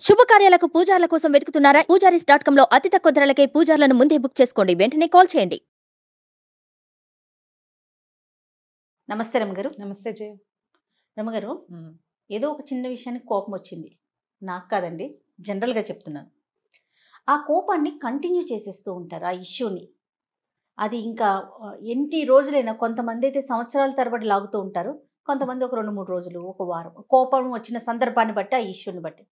శుభకార్యాలకు పూజార్ల కోసం వెతుకుతున్నారా? పూజారీస్.com లో అతి తక్కువ ధరలకే పూజార్లను ముందే బుక్ చేసుకోండి. వెంటనే కాల్ చేయండి. నమస్తే రమ్మగారు. నమస్తే జయ. రమ్మగారు, ఏదో ఒక చిన్న విషయానికి కోపం వచ్చింది. నాకు కాదండి, జనరల్గా చెప్తున్నాను. ఆ కోపాన్ని కంటిన్యూ చేసేస్తూ ఉంటారు ఆ ఇష్యూని. అది ఇంకా ఎన్ని రోజులైనా, కొంతమంది అయితే సంవత్సరాల తరబడి లాగుతూ ఉంటారు, కొంతమంది ఒక 2-3 రోజులు, ఒక వారం. కోపం వచ్చిన సందర్భాన్ని బట్టి, ఆ ఇష్యూని బట్టి.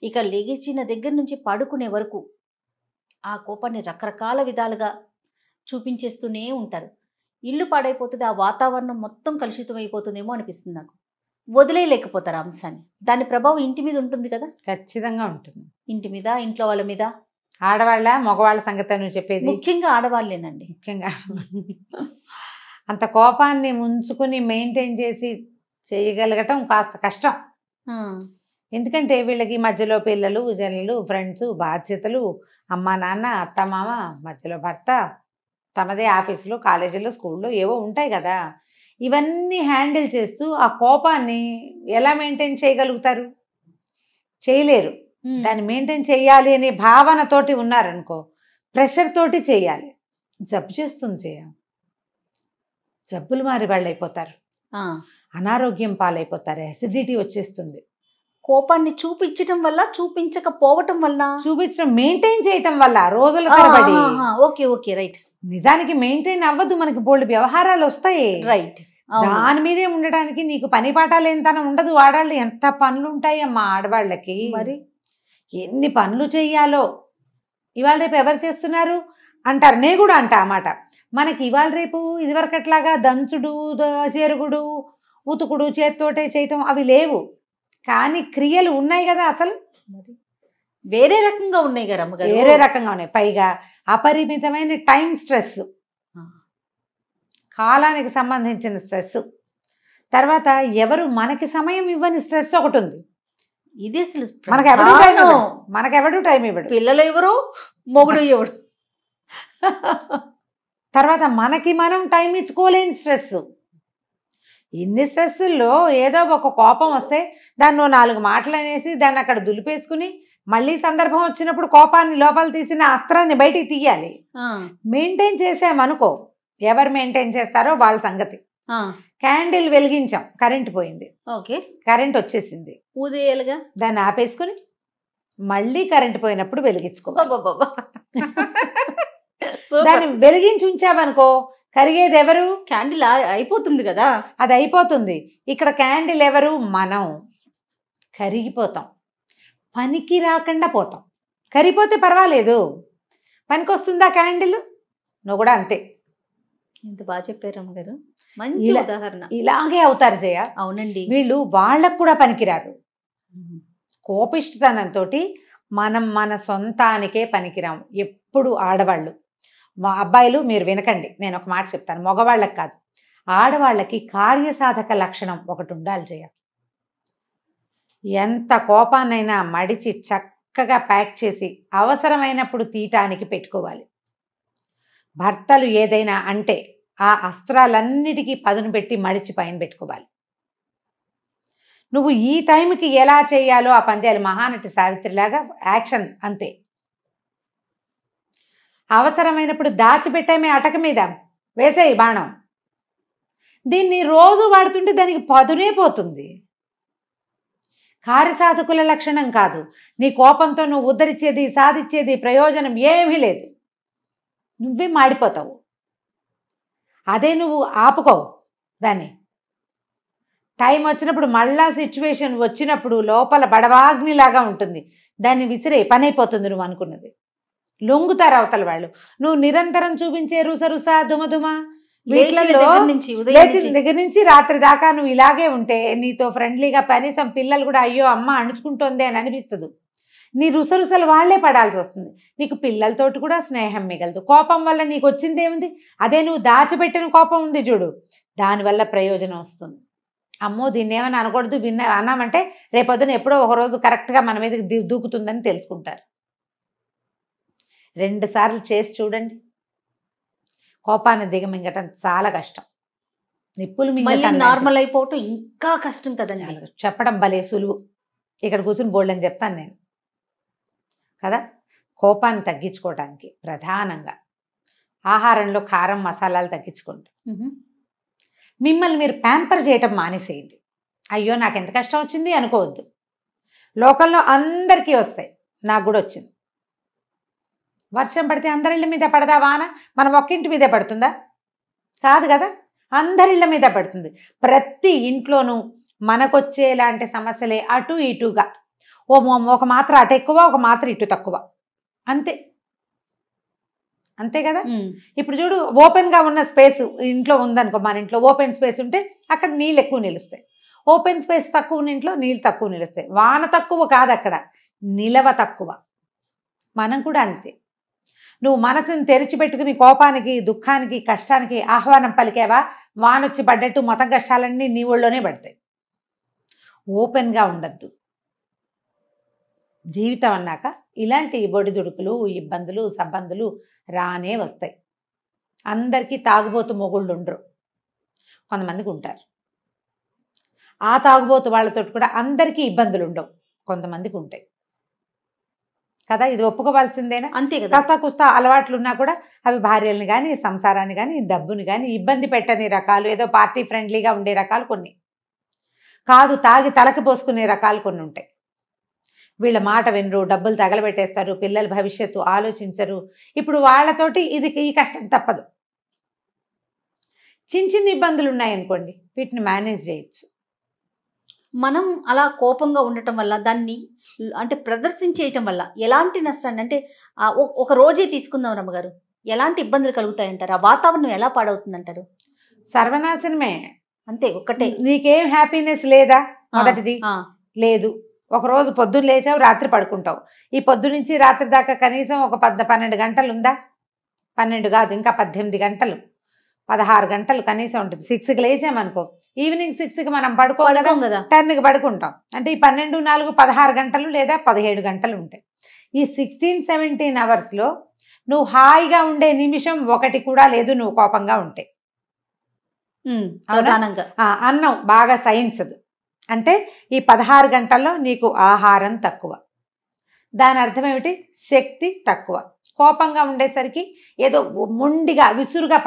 ఇక లెగిచిన దగ్గర నుంచి పడుకునే వరకు ఆ కోపాన్ని రకరకాల విధాలుగా చూపించేస్తూనే ఉంటారు. ఇల్లు పాడైపోతుంది, ఆ వాతావరణం మొత్తం కలుషితం అయిపోతుందేమో అనిపిస్తుంది నాకు. వదిలేయలేకపోతారు ఆ అంశాన్ని. దాని ప్రభావం ఇంటి మీద ఉంటుంది కదా. ఖచ్చితంగా ఉంటుంది. ఇంటి మీద, ఇంట్లో వాళ్ళ మీద. ఆడవాళ్ళ మగవాళ్ళ సంగతి నువ్వు చెప్పేది? ముఖ్యంగా ఆడవాళ్ళేనండి. ముఖ్యంగా అంత కోపాన్ని ఉంచుకుని మెయింటైన్ చేసి చేయగలగటం కాస్త కష్టం. ఎందుకంటే వీళ్ళకి మధ్యలో పిల్లలు, జల్లులు, ఫ్రెండ్స్, బాధ్యతలు, అమ్మ నాన్న, అత్త మామ, మధ్యలో భర్త, తమదే ఆఫీసులో, కాలేజీలో, స్కూల్లో ఏవో ఉంటాయి కదా. ఇవన్నీ హ్యాండిల్ చేస్తూ ఆ కోపాన్ని ఎలా మెయింటైన్ చేయగలుగుతారు? చేయలేరు. దాన్ని మెయింటైన్ చేయాలి అనే భావనతోటి ఉన్నారనుకో, ప్రెషర్ తోటి చేయాలి. జబ్బు చేస్తుంది చేయ, జబ్బులు మారి వాళ్ళు అయిపోతారు, అనారోగ్యం పాలైపోతారు, అసిడిటీ వచ్చేస్తుంది. కోపాన్ని చూపించటం వల్ల, చూపించకపోవటం వల్ల, చూపించడం మెయింటైన్ చేయటం వల్ల రోజుల తరబడి. Okay okay right. నిజానికి మెయింటైన్ అవ్వదు, మనకి బోల్డ్ వ్యవహారాలు వస్తాయి. రైట్. దాని మీదే ఉండడానికి నీకు పని పాఠాలు ఎంతన ఉండదు. ఆడవాళ్ళు ఎంత పనులు ఉంటాయి అమ్మా ఆడవాళ్ళకి. మరి ఎన్ని పనులు చెయ్యాలో. ఇవాళ రేపు ఎవరు చేస్తున్నారు అంటారు, నేను కూడా అంటా అన్నమాట. మనకి ఇవాళ రేపు ఇదివరకట్లాగా దంచుడు, చెరుగుడు, ఉతుకుడు, చేత్తోటే చేయటం అవి లేవు. కానీ క్రియలు ఉన్నాయి కదా. అసలు వేరే రకంగా ఉన్నాయి కదా అమ్మగారు, వేరే రకంగా ఉన్నాయి. పైగా అపరిమితమైన టైం స్ట్రెస్, కాలానికి సంబంధించిన స్ట్రెస్. తర్వాత ఎవరు మనకి సమయం ఇవ్వని స్ట్రెస్ ఒకటి ఉంది. ఇది అసలు మనకెవడు టైం ఇవ్వడు. పిల్లలు ఎవరు, మొగుడు ఎవడు. తర్వాత మనకి మనం టైం ఇచ్చుకోలేని స్ట్రెస్. ఇన్ని స్ట్రెస్సుల్లో ఏదో ఒక కోపం వస్తే దాన్ని 4 మాటలు అనేసి దాన్ని అక్కడ దులిపేసుకుని మళ్ళీ సందర్భం వచ్చినప్పుడు కోపాన్ని లోపల తీసిన అస్త్రాన్ని బయటికి తీయాలి. మెయింటైన్ చేసామనుకో, ఎవరు మెయింటైన్ చేస్తారో వాళ్ళ సంగతి. క్యాండిల్ వెలిగించాం, కరెంట్ పోయింది. ఓకే, కరెంట్ వచ్చేసింది, ఊదేయాలిగా. దాన్ని ఆపేసుకుని మళ్ళీ కరెంట్ పోయినప్పుడు వెలిగించుకో. దాన్ని వెలిగించి ఉంచామనుకో, కరిగేది ఎవరు? క్యాండిల్ అయిపోతుంది కదా, అది అయిపోతుంది. ఇక్కడ క్యాండిల్ ఎవరు? మనం. కరిగిపోతాం, పనికి రాకుండా పోతాం. కరిగిపోతే పర్వాలేదు, పనికి వస్తుందా క్యాండిల్? నువ్వు కూడా అంతే. ఎంత బాగా చెప్పారు అమ్మగారు, మంచి ఉదాహరణ. ఇలాగే అవుతారు జయ. అవునండి, వీళ్ళు వాళ్ళకు కూడా పనికిరారు. కోపిష్టతనంతో మనం మన సొంతానికే పనికిరాము ఎప్పుడు. ఆడవాళ్ళు, మా అబ్బాయిలు మీరు వినకండి, నేను ఒక మాట చెప్తాను, మగవాళ్ళకి కాదు, ఆడవాళ్ళకి కార్యసాధక లక్షణం ఒకటి ఉండాలి జయ. ఎంత కోపాన్నైనా మడిచి చక్కగా ప్యాక్ చేసి అవసరమైనప్పుడు తీయటానికి పెట్టుకోవాలి. భర్తలు ఏదైనా అంటే ఆ అస్త్రాలన్నిటికీ పదును పెట్టి మడిచి పైన పెట్టుకోవాలి. నువ్వు ఈ టైంకి ఎలా చేయాలో ఆ పందేలు మహానటి సావిత్రిలాగా యాక్షన్ అంతే. అవసరమైనప్పుడు దాచిపెట్టేమే అటక మీద వేసేయి బాణం. దీన్ని రోజు వాడుతుంటే దానికి పదునే పోతుంది. కార్యసాధకుల లక్షణం కాదు. నీ కోపంతో నువ్వు ఉద్ధరించేది, సాధించేది ప్రయోజనం ఏమీ లేదు. నువ్వే మాడిపోతావు. అదే నువ్వు ఆపుకోవు దాన్ని. టైం వచ్చినప్పుడు మళ్ళా సిచ్యువేషన్ వచ్చినప్పుడు లోపల బడవాగ్నిలాగా ఉంటుంది, దాన్ని విసిరే పని అయిపోతుంది నువ్వు అనుకున్నది. లొంగుతారు అవతల వాళ్ళు. నువ్వు నిరంతరం చూపించే రుసరుస దుమదుమ లేచిన దగ్గర నుంచి రాత్రి దాకా నువ్వు ఇలాగే ఉంటే నీతో ఫ్రెండ్లీగా కనీసం పిల్లలు కూడా అయ్యో అమ్మ అణుచుకుంటోంది అని అనిపించదు. నీ రుసరుసలు వాళ్లే పడాల్సి వస్తుంది. నీకు పిల్లలతోటి కూడా స్నేహం మిగలదు. కోపం వల్ల నీకు వచ్చింది ఏముంది? అదే నువ్వు దాచిపెట్టిన కోపం ఉంది చూడు, దానివల్ల ప్రయోజనం వస్తుంది. అమ్మో దీన్ని ఏమని అనకూడదు, అన్నామంటే రేపొద్దున ఎప్పుడో ఒకరోజు కరెక్ట్గా మన మీదకి దూకుతుందని తెలుసుకుంటారు. 2 సార్లు చేసి చూడండి, కోపాన్ని దిగమింగటం చాలా కష్టం. నిప్పులు మింగటం నార్మల్ అయిపోవటం ఇంకా కష్టం కదండి. చెప్పడం భలే సులువు. ఇక్కడ కూర్చుని బోల్డ్ అని చెప్తాను నేను. కదా. కోపాన్ని తగ్గించుకోవడానికి ప్రధానంగా ఆహారంలో కారం మసాలాలు తగ్గించుకోండి. మిమ్మల్ని మీరు ప్యాంపర్ చేయటం మానేసేయండి. అయ్యో నాకు ఎంత కష్టం వచ్చింది అనుకోవద్దు. లోకంలో అందరికీ వస్తాయి, నాకు కూడా వచ్చింది. వర్షం పడితే అందరిళ్ళ మీద పడదా వాన? మనం ఒక్కింటి మీదే పడుతుందా? కాదు కదా, అందరిళ్ళ మీద పడుతుంది. ప్రతి ఇంట్లోనూ మనకొచ్చేలాంటి సమస్యలే అటు ఇటుగా, ఒక మాత్ర అటు ఎక్కువ, ఒక మాత్ర ఇటు తక్కువ, అంతే అంతే కదా. ఇప్పుడు చూడు, ఓపెన్గా ఉన్న స్పేస్ ఇంట్లో ఉందనుకో, మన ఇంట్లో ఓపెన్ స్పేస్ ఉంటే అక్కడ నీళ్ళు ఎక్కువ నిలుస్తాయి. ఓపెన్ స్పేస్ తక్కువ ఉన్న ఇంట్లో నీళ్ళు తక్కువ నిలుస్తాయి. వాన తక్కువ కాదు, అక్కడ నిలవ తక్కువ. మనం కూడా అంతే. నువ్వు మనసుని తెరిచిపెట్టుకుని కోపానికి, దుఃఖానికి, కష్టానికి ఆహ్వానం పలికావా, వానొచ్చి పడ్డట్టు మొత్తం కష్టాలన్నీ నీ ఒళ్ళోనే పడతాయి. ఓపెన్గా ఉండద్దు. జీవితం అన్నాక ఇలాంటి బొడిదుడుకులు, ఇబ్బందులు, సబ్బందులు రానే వస్తాయి. అందరికీ తాగుబోతు మొగుళ్ళు ఉండరు, కొంతమందికి ఉంటారు. ఆ తాగుబోతు వాళ్ళతో కూడా అందరికీ ఇబ్బందులు ఉండవు, కొంతమందికి ఉంటాయి కదా. ఇది ఒప్పుకోవాల్సిందేనా? అంతే కదా. కాస్త కుస్తా అలవాట్లు ఉన్నా కూడా అవి భార్యల్ని కానీ, సంసారాన్ని కానీ, డబ్బుని కానీ ఇబ్బంది పెట్టని రకాలు, ఏదో పార్టీ ఫ్రెండ్లీగా ఉండే రకాలు కొన్ని, కాదు తాగి తలకి పోసుకునే రకాలు కొన్ని ఉంటాయి. వీళ్ళ మాట వినరు, డబ్బులు తగలబెట్టేస్తారు, పిల్లల భవిష్యత్తు ఆలోచించరు. ఇప్పుడు వాళ్ళతోటి ఈ కష్టం తప్పదు. చిన్న చిన్న ఇబ్బందులు ఉన్నాయనుకోండి, వీటిని మేనేజ్ చేయొచ్చు. మనం అలా కోపంగా ఉండటం వల్ల, దాన్ని అంటే ప్రదర్శించేయటం వల్ల ఎలాంటి నష్టాన్ని, అంటే ఒక రోజే తీసుకుందాం రమ్మగారు, ఎలాంటి ఇబ్బందులు కలుగుతాయంటారు? ఆ వాతావరణం ఎలా పాడవుతుందంటారు? సర్వనాశనమే. అంతే, ఒక్కటే. నీకేం హ్యాపీనెస్ లేదా? మొదటిది లేదు. ఒకరోజు పొద్దున్న లేచావు, రాత్రి పడుకుంటావు. ఈ పొద్దు నుంచి రాత్రి దాకా కనీసం ఒక 12 గంటలు ఉందా? 12 కాదు, ఇంకా 18 గంటలు, 16 గంటలు కనీసం ఉంటుంది. 6కి లేచామనుకో, ఈవినింగ్ 6కి మనం పడుకోం కదా, 10కి పడుకుంటాం. అంటే ఈ 12, 4, 16 గంటలు లేదా 17 గంటలు ఉంటాయి. ఈ 16-17 అవర్స్లో నువ్వు హాయిగా ఉండే నిమిషం ఒకటి కూడా లేదు, నువ్వు కోపంగా ఉంటే. ప్రధానంగా అన్నం బాగా సహించదు. అంటే ఈ 16 గంటల్లో నీకు ఆహారం తక్కువ. దాని అర్థం ఏమిటి? శక్తి తక్కువ. కోపంగా ఉండేసరికి ఏదో మొండిగా విసురుగా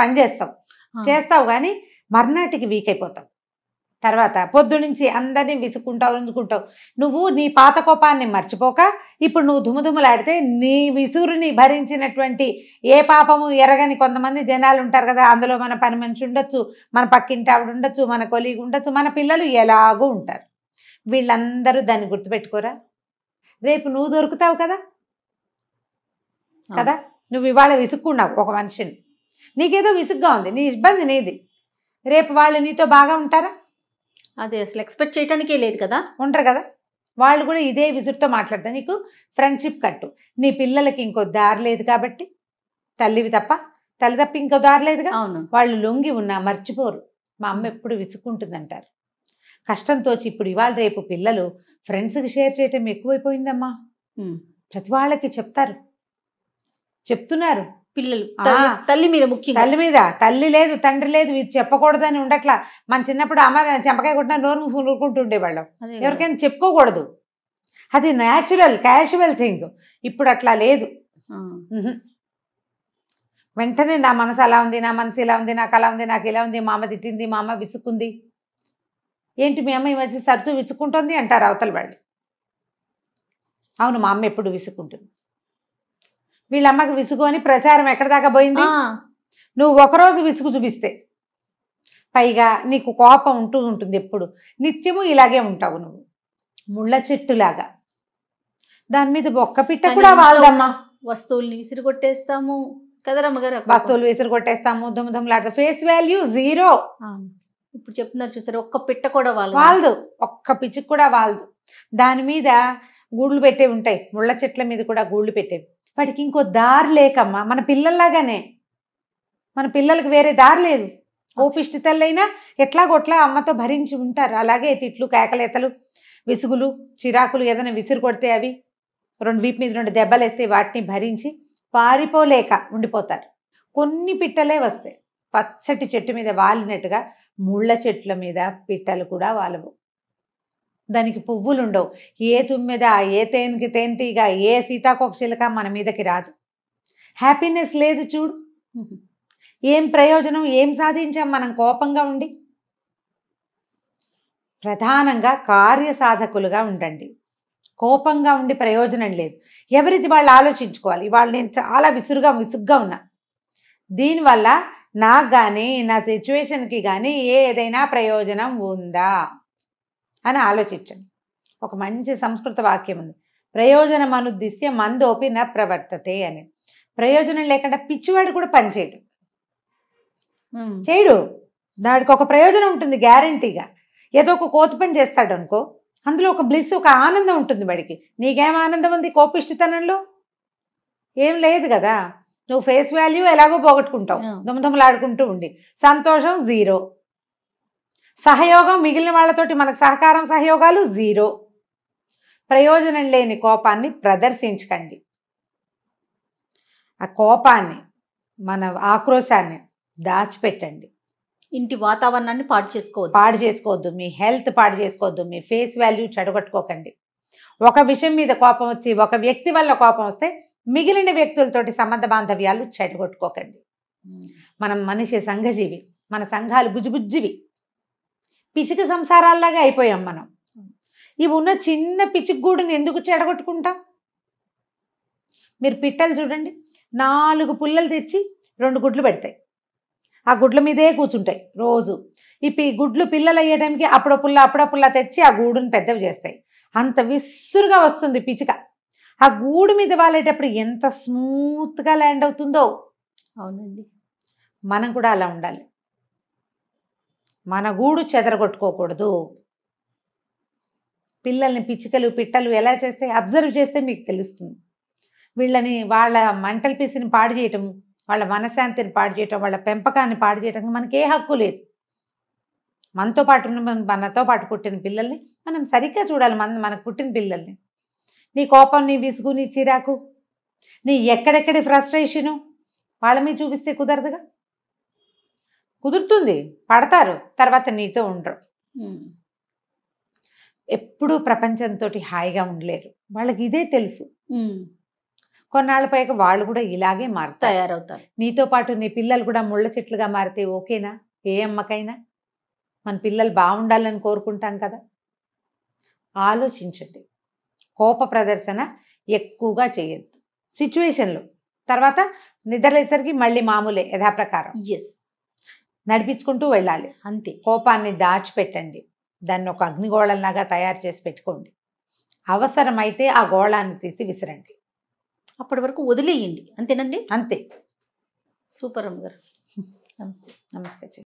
చేస్తావు కానీ మర్నాటికి వీక్ అయిపోతావు. తర్వాత పొద్దు నుంచి అందరినీ విసుకుంటావు. నువ్వు నీ పాత కోపాన్ని మర్చిపోక ఇప్పుడు నువ్వు దుమ్ములాడితే నీ విసురుని భరించినటువంటి ఏ పాపము ఎరగని కొంతమంది జనాలు ఉంటారు కదా. అందులో మన పని మనిషి ఉండొచ్చు, మన పక్కింటి ఆవిడ ఉండొచ్చు, మన కొలీగ్ ఉండొచ్చు, మన పిల్లలు ఎలాగూ ఉంటారు. వీళ్ళందరూ దాన్ని గుర్తుపెట్టుకోరా? రేపు నువ్వు దొరుకుతావు కదా. నువ్వు ఇవాళ విసుక్కున్నావు ఒక మనిషిని, నీకేదో విసుగ్గా ఉంది, నీ ఇబ్బంది నీది. రేపు వాళ్ళు నీతో బాగా ఉంటారా? అది అసలు ఎక్స్పెక్ట్ చేయడానికే లేదు కదా. ఉండరు కదా. వాళ్ళు కూడా ఇదే విసురుతో మాట్లాడతారు. నీకు ఫ్రెండ్షిప్ కట్టు. నీ పిల్లలకి ఇంకో దారి లేదు కాబట్టి, తల్లి తప్ప ఇంకో దారి లేదుగా. వాళ్ళు లొంగి ఉన్నా మర్చిపోరు. మా అమ్మ ఎప్పుడు విసుక్కుంటుందంటారు. కష్టంతో ఇప్పుడు ఇవాళ రేపు పిల్లలు ఫ్రెండ్స్కి షేర్ చేయటం ఎక్కువైపోయిందమ్మా. ప్రతి వాళ్ళకి చెప్తున్నారు పిల్లలు. తల్లి మీద ముఖ్యంగా, తల్లి లేదు, తండ్రి లేదు, ఇది చెప్పకూడదని ఉండట్లా. మన చిన్నప్పుడు అమ్మ చెంపకాయ కొట్టినా నోరు మూసుకుని ఊరుకుంటుండేవాళ్ళం. ఎవరికైనా చెప్పుకోకూడదు, అది న్యాచురల్ క్యాజువల్ థింగ్. ఇప్పుడు అట్లా లేదు. వెంటనే నా మనసు అలా ఉంది, నా మనసు ఇలా ఉంది, నాకు అలా ఉంది, నాకు ఇలా ఉంది, మా అమ్మ తిట్టింది, మా అమ్మ విసుక్కుంది. ఏంటి మీ అమ్మ ఈ మధ్య సరుతూ విసుక్కుంటుంది అంటారు అవతల వాళ్ళు. అవును, మా అమ్మ ఎప్పుడు విసుక్కుంటుంది. వీళ్ళమ్మకి విసుగు అని ప్రచారం ఎక్కడ దాకా పోయింది. నువ్వు ఒకరోజు విసుగు చూపిస్తే, పైగా నీకు కోపం ఉంటుంది ఎప్పుడు, నిత్యము ఇలాగే ఉంటావు నువ్వు, ముళ్ళ చెట్టులాగా. దాని మీద ఒక్క పిట్ట కూడా వాళ్ళదమ్మా. వస్తువుల్ని విసిరి కొట్టేస్తాము కదరమ్మగారు, వస్తువులు విసిరి కొట్టేస్తాము, దుమ్ములాడతాం, ఫేస్ వాల్యూ 0. ఇప్పుడు చెప్తున్నారు చూసారు, ఒక్క పిట్ట కూడా వాళ్ళదు, ఒక్క పిచ్చుకు కూడా వాళ్ళదు. దాని మీద గూళ్ళు పెట్టే ఉంటాయి, ముళ్ళ చెట్ల మీద కూడా గూళ్ళు పెట్టేవి. వాటికి ఇంకో దారి లేకమ్మా. మన పిల్లల్లాగానే, మన పిల్లలకు వేరే దారి లేదు. కోపిష్టి తల్లైనా ఎట్లాగొట్లా అమ్మతో భరించి ఉంటారు. అలాగే తిట్లు, కేకలేతలు, విసుగులు, చిరాకులు, ఏదైనా విసిరు కొడితే అవి వీపు మీద 2 దెబ్బలు వేస్తే వాటిని భరించి పారిపోలేక ఉండిపోతారు. కొన్ని పిట్టలే వస్తాయి. పచ్చటి చెట్టు మీద వాలినట్టుగా ముళ్ళ చెట్ల మీద పిట్టలు కూడా వాలవు. దానికి పువ్వులు ఉండవు. ఏ తుమ్మెద, ఏ తేనెకి తేనెటీగ, ఏ సీతాకోకచిలుక మన మీదకి రాదు. హ్యాపీనెస్ లేదు చూడు. ఏం ప్రయోజనం, ఏం సాధించాం మనం కోపంగా ఉండి? ప్రధానంగా కార్యసాధకులుగా ఉండండి. కోపంగా ఉండి ప్రయోజనం లేదు. ఎవరిది వాళ్ళు ఆలోచించుకోవాలి. ఇవాళ నేను చాలా విసుగ్గా ఉన్నా, దీనివల్ల నాకు కానీ నా సిచ్యువేషన్కి కానీ ఏదైనా ప్రయోజనం ఉందా అని ఆలోచించండి. ఒక మంచి సంస్కృత వాక్యం ఉంది, ప్రయోజనం అనుద్దిశ్య మందోపి న ప్రవర్తతే అని. ప్రయోజనం లేకుండా పిచ్చివాడు కూడా పనిచేయడు, చేయడు. దానికి ఒక ప్రయోజనం ఉంటుంది గ్యారంటీగా. ఏదో ఒక కోతి పని చేస్తాడు అనుకో, అందులో ఒక బ్లిస్, ఒక ఆనందం ఉంటుంది వాడికి. నీకేం ఆనందం ఉంది కోపిష్టితనంలో? ఏం లేదు కదా. నువ్వు ఫేస్ వాల్యూ ఎలాగో పోగొట్టుకుంటావు, దుమదుమలాడుకుంటూ ఉండి. సంతోషం జీరో, సహయోగం మిగిలిన వాళ్ళతోటి మనకు సహకారం సహయోగాలు జీరో. ప్రయోజనం లేని కోపాన్ని ప్రదర్శించకండి. ఆ కోపాన్ని, మన ఆక్రోశాన్ని దాచిపెట్టండి. ఇంటి వాతావరణాన్ని పాడు చేసుకోవద్దు, మీ హెల్త్ పాడు చేసుకోవద్దు, మీ ఫేస్ వాల్యూ చెడగొట్టుకోకండి. ఒక విషయం మీద కోపం వచ్చి, ఒక వ్యక్తి వల్ల కోపం వస్తే మిగిలిన వ్యక్తులతోటి సంబంధ బాంధవ్యాలు చెడగొట్టుకోకండి. మనం మనిషి సంఘజీవి, మన సంఘాలు బుజ్జిబుజ్జివి, పిచ్చిక సంసారాల్లాగా అయిపోయాం మనం. ఇవి ఉన్న చిన్న పిచ్చిగూడుని ఎందుకు చెడగొట్టుకుంటాం? మీరు పిట్టలు చూడండి, 4 పుల్లలు తెచ్చి 2 గుడ్లు పెడతాయి, ఆ గుడ్ల మీదే కూర్చుంటాయి రోజు. ఈ గుడ్లు పిల్లలు అయ్యే టైంకి అప్పుడో పుల్ల తెచ్చి ఆ గూడుని పెద్దవి చేస్తాయి. అంత విసురుగా వస్తుంది పిచ్చిక. ఆ గూడు మీద వాలేటప్పుడు ఎంత స్మూత్గా ల్యాండ్ అవుతుందో. అవునండి, మనం కూడా అలా ఉండాలి. మన గూడు చెదరగొట్టుకోకూడదు. పిల్లల్ని పిచ్చికలు పిట్టలు ఎలా చేస్తే అబ్జర్వ్ చేస్తే మీకు తెలుస్తుంది. వీళ్ళని, వాళ్ళ మెంటల్ పీస్ని పాడు చేయటం, వాళ్ళ మనశ్శాంతిని పాడు చేయటం, వాళ్ళ పెంపకాన్ని పాడు చేయటం మనకి ఏ హక్కు లేదు. మనతో పాటు పుట్టిన పిల్లల్ని మనం సరిగ్గా చూడాలి. మనకు పుట్టిన పిల్లల్ని. నీ కోపం, నీ విసుగు, నీ చిరాకు, నీ ఎక్కడెక్కడి ఫ్రస్ట్రేషను వాళ్ళ మీద చూపిస్తే కుదరదుగా. కుదురుతుంది, పడతారు, తర్వాత నీతో ఉండరు. ఎప్పుడూ ప్రపంచంతో హాయిగా ఉండలేరు. వాళ్ళకి ఇదే తెలుసు. కొన్నాళ్ళ పైకి వాళ్ళు కూడా ఇలాగే తయారవుతారు. నీతో పాటు నీ పిల్లలు కూడా ముళ్ళ చెట్లుగా మారితే ఓకేనా? ఏ అమ్మకైనా మన పిల్లలు బాగుండాలని కోరుకుంటాం కదా. ఆలోచించండి. కోప ప్రదర్శన ఎక్కువగా చేయొద్దు సిచ్యువేషన్లో. తర్వాత నిద్రలేసరికి మళ్ళీ మామూలే, యథాప్రకారం నడిపించుకుంటూ వెళ్ళాలి. అంతే. కోపాన్ని దాచిపెట్టండి, దాన్ని ఒక అగ్నిగోళంలాగా తయారు చేసి పెట్టుకోండి. అవసరమైతే ఆ గోళాన్ని తీసి విసిరండి, అప్పటి వరకు వదిలేయండి. అంతేనండి? అంతే. సూపర్ అమ్మగారు. నమస్తే. నమస్తే.